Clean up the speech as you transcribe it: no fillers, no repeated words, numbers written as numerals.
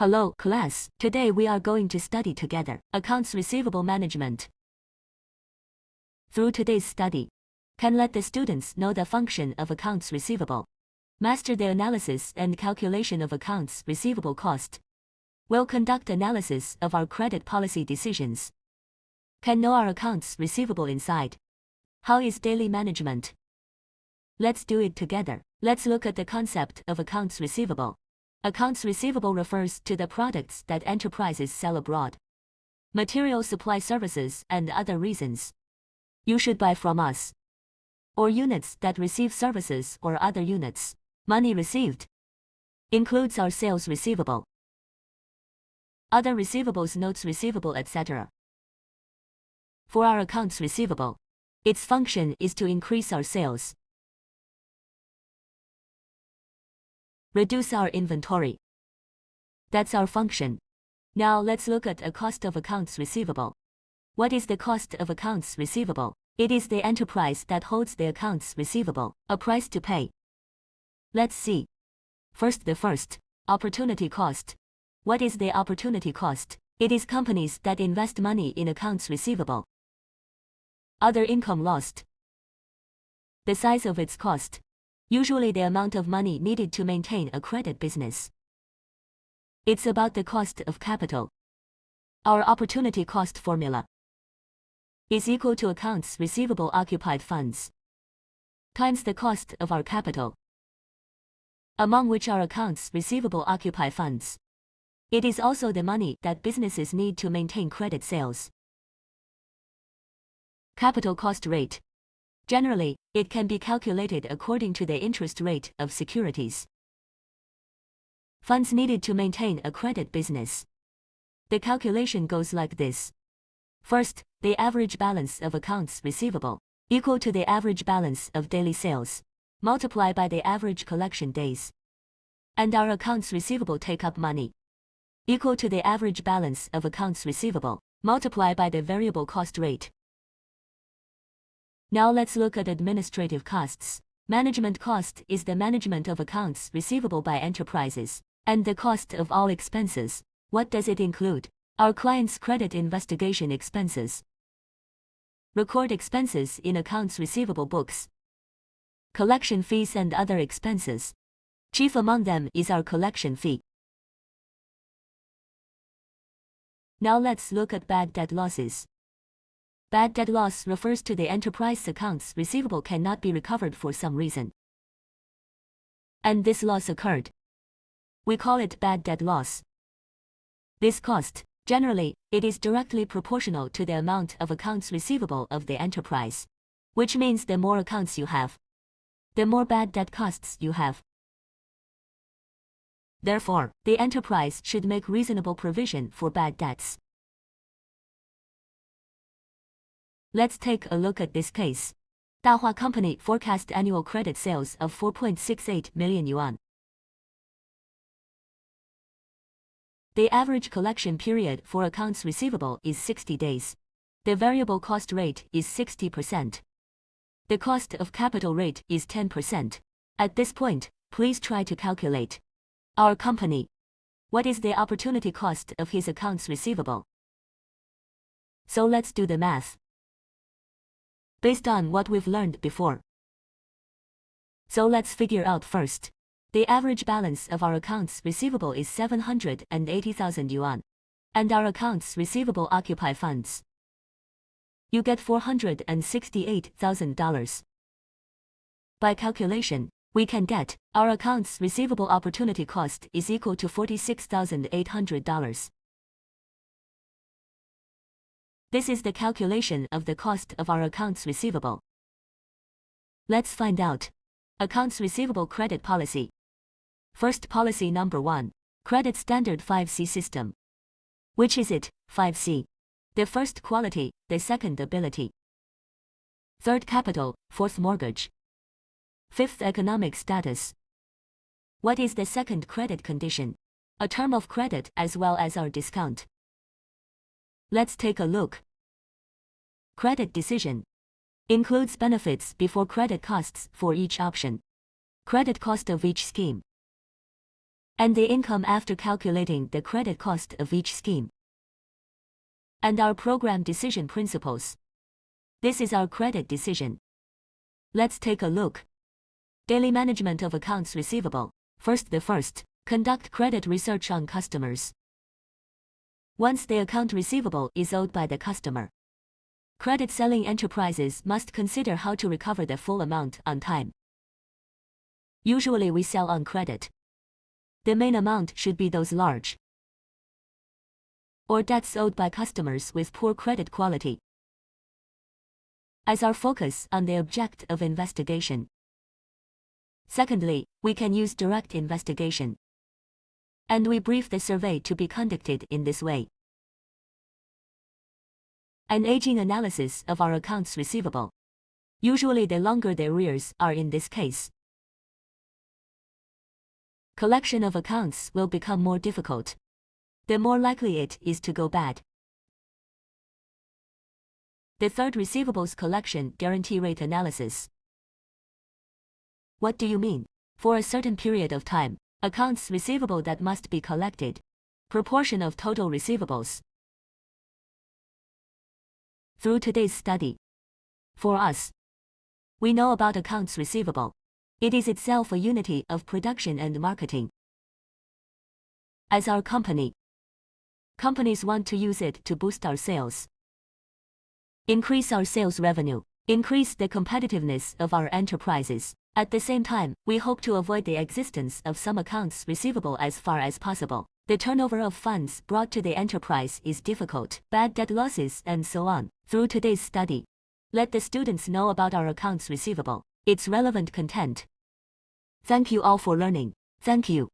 Hello, class. Today we are going to study together accounts receivable management. Through today's study, can let the students know the function of accounts receivable, master the analysis and calculation of accounts receivable cost, will conduct analysis of our credit policy decisions, can know our accounts receivable inside. How is daily management? Let's do it together. Let's look at the concept of accounts receivable. Accounts receivable refers to the products that enterprises sell abroad. Material supply services and other reasons you should buy from us. Or units that receive services or other units. Money received includes our sales receivable, other receivables, notes receivable, etc. For our accounts receivable, its function is to increase our sales, reduce our inventory. That's our function. Now let's look at a cost of accounts receivable. What is the cost of accounts receivable? It is the enterprise that holds the accounts receivable, a price to pay. Let's see. First, opportunity cost. What is the opportunity cost? It is companies that invest money in accounts receivable. Other income lost. The size of its cost. Usually the amount of money needed to maintain a credit business. It's about the cost of capital. Our opportunity cost formula is equal to accounts receivable occupied funds times the cost of our capital, among which our accounts receivable occupy funds. It is also the money that businesses need to maintain credit sales. Capital cost rate. Generally, it can be calculated according to the interest rate of securities. Funds needed to maintain a credit business. The calculation goes like this. First, the average balance of accounts receivable, equal to the average balance of daily sales, multiplied by the average collection days. And our accounts receivable take-up money, equal to the average balance of accounts receivable, multiplied by the variable cost rate. Now let's look at administrative costs. Management cost is the management of accounts receivable by enterprises, and the cost of all expenses. What does it include? Our client's credit investigation expenses, record expenses in accounts receivable books, collection fees and other expenses. Chief among them is our collection fee. Now let's look at bad debt losses. Bad debt loss refers to the enterprise accounts receivable cannot be recovered for some reason, and this loss occurred. We call it bad debt loss. This cost, generally, it is directly proportional to the amount of accounts receivable of the enterprise, which means the more accounts you have, the more bad debt costs you have. Therefore, the enterprise should make reasonable provision for bad debts. Let's take a look at this case. Dahua Company forecast annual credit sales of 4.68 million yuan. The average collection period for accounts receivable is 60 days. The variable cost rate is 60%. The cost of capital rate is 10%. At this point, please try to calculate. Our company. What is the opportunity cost of his accounts receivable? So let's do the math based on what we've learned before. So let's figure out first. The average balance of our accounts receivable is 780,000 yuan. And our accounts receivable occupy funds. You get $468,000. By calculation, we can get our accounts receivable opportunity cost is equal to $46,800. This is the calculation of the cost of our accounts receivable. Let's find out. Accounts receivable credit policy. First, policy number 1. Credit standard 5C system. Which is it? 5C. The first, quality, the second, ability. Third, capital, fourth, mortgage. Fifth, economic status. What is the second credit condition? A term of credit as well as our discount. Let's take a look. Credit decision includes benefits before credit costs for each option, credit cost of each scheme, and the income after calculating the credit cost of each scheme. And our program decision principles. This is our credit decision. Let's take a look. Daily management of accounts receivable. First, conduct credit research on customers. Once the account receivable is owed by the customer, credit selling enterprises must consider how to recover the full amount on time. Usually we sell on credit. The main amount should be those large or debts owed by customers with poor credit quality as our focus on the object of investigation. Secondly, we can use direct investigation, and we brief the survey to be conducted in this way. An aging analysis of our accounts receivable. Usually the longer the arrears are in this case, collection of accounts will become more difficult. The more likely it is to go bad. The third, receivables collection guarantee rate analysis. What do you mean? For a certain period of time, accounts receivable that must be collected. Proportion of total receivables. Through today's study, for us, we know about accounts receivable. It is itself a unity of production and marketing. As our company, companies want to use it to boost our sales, increase our sales revenue, increase the competitiveness of our enterprises. At the same time, we hope to avoid the existence of some accounts receivable as far as possible. The turnover of funds brought to the enterprise is difficult, bad debt losses, and so on. Through today's study, let the students know about our accounts receivable, its relevant content. Thank you all for learning. Thank you.